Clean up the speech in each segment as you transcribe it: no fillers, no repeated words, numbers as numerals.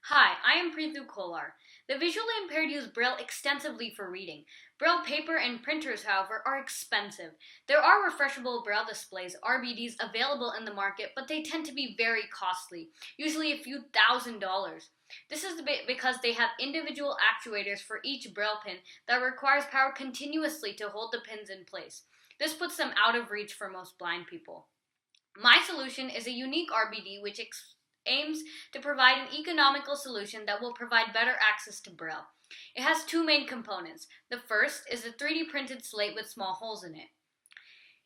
Hi, I am Preethu Kolar. The visually impaired use Braille extensively for reading. Braille paper and printers, however, are expensive. There are refreshable Braille displays, RBDs, available in the market, but they tend to be very costly, usually a few $1,000s. This is because they have individual actuators for each Braille pin that requires power continuously to hold the pins in place. This puts them out of reach for most blind people. My solution is a unique RBD which aims to provide an economical solution that will provide better access to Braille. It has two main components. The first is a 3D printed slate with small holes in it.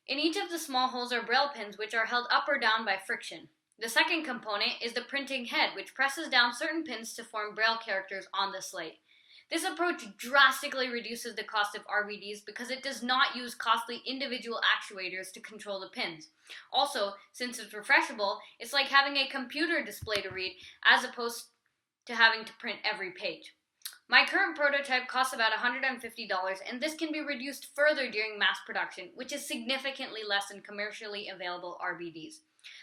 In each of the small holes are Braille pins which are held up or down by friction. The second component is the printing head, which presses down certain pins to form Braille characters on the slate. This approach drastically reduces the cost of RBDs because it does not use costly individual actuators to control the pins. Also, since it's refreshable, it's like having a computer display to read as opposed to having to print every page. My current prototype costs about $150, and this can be reduced further during mass production, which is significantly less than commercially available RBDs.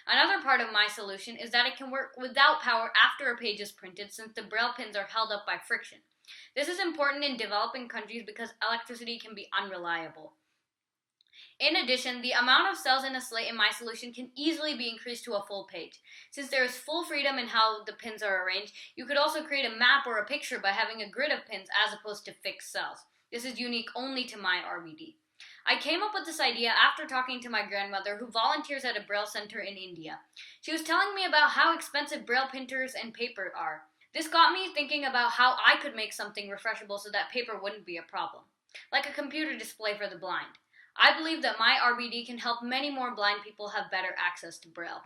Another part of my solution is that it can work without power after a page is printed since the Braille pins are held up by friction. This is important in developing countries because electricity can be unreliable. In addition, the amount of cells in a slate in my solution can easily be increased to a full page. Since there is full freedom in how the pins are arranged, you could also create a map or a picture by having a grid of pins as opposed to fixed cells. This is unique only to my RBD. I came up with this idea after talking to my grandmother, who volunteers at a Braille center in India. She was telling me about how expensive Braille printers and paper are. This got me thinking about how I could make something refreshable so that paper wouldn't be a problem, like a computer display for the blind. I believe that my RBD can help many more blind people have better access to Braille.